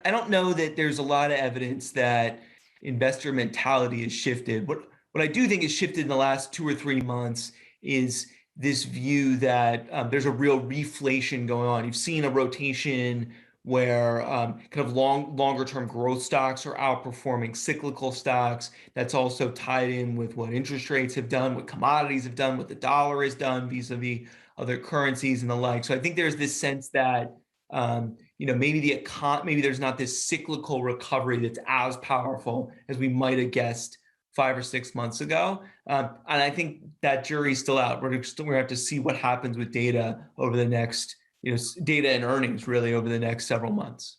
I don't know that there's a lot of evidence that investor mentality has shifted. What I do think has shifted in the last 2 or 3 months is this view that there's a real reflation going on. You've seen a rotation where kind of longer term growth stocks are outperforming cyclical stocks. That's also tied in with what interest rates have done, what commodities have done, what the dollar has done vis-a-vis other currencies and the like. So I think there's this sense that maybe there's not this cyclical recovery that's as powerful as we might have guessed 5 or 6 months ago. And I think that jury's still out. We're going to have to see what happens with data over the next, data and earnings really over the next several months.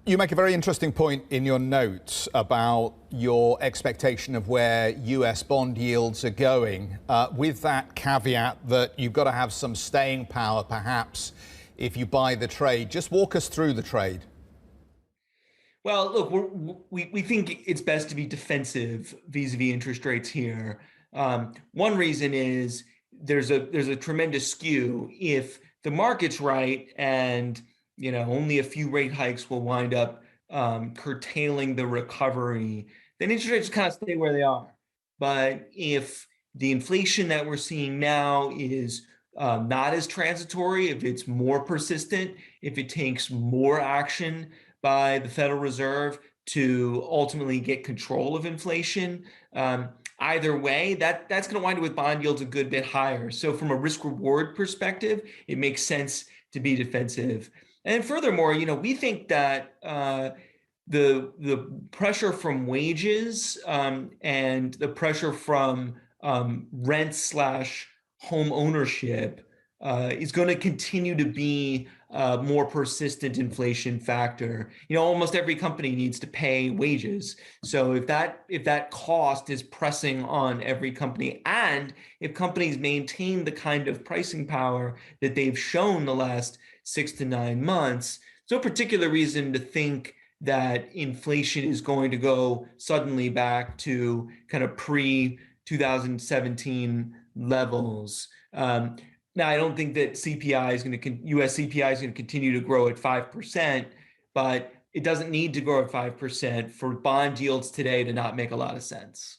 You make a very interesting point in your notes about your expectation of where US bond yields are going, with that caveat that you've got to have some staying power, perhaps, if you buy the trade. Just walk us through the trade. Well, look, we think it's best to be defensive vis-a-vis interest rates here. One reason is there's a tremendous skew. If the market's right and only a few rate hikes will wind up curtailing the recovery, then interest rates kind of stay where they are. But if the inflation that we're seeing now is not as transitory, if it's more persistent, if it takes more action by the Federal Reserve to ultimately get control of inflation, either way, that's going to wind up with bond yields a good bit higher. So from a risk reward perspective, it makes sense to be defensive. And furthermore, we think that the pressure from wages and the pressure from rent slash home ownership is going to continue to be a more persistent inflation factor. Almost every company needs to pay wages. So if that cost is pressing on every company, and if companies maintain the kind of pricing power that they've shown the last 6 to 9 months, there's no particular reason to think that inflation is going to go suddenly back to kind of pre-2017 levels. Now, I don't think that U.S. CPI is going to continue to grow at 5%, but it doesn't need to grow at 5% for bond yields today to not make a lot of sense.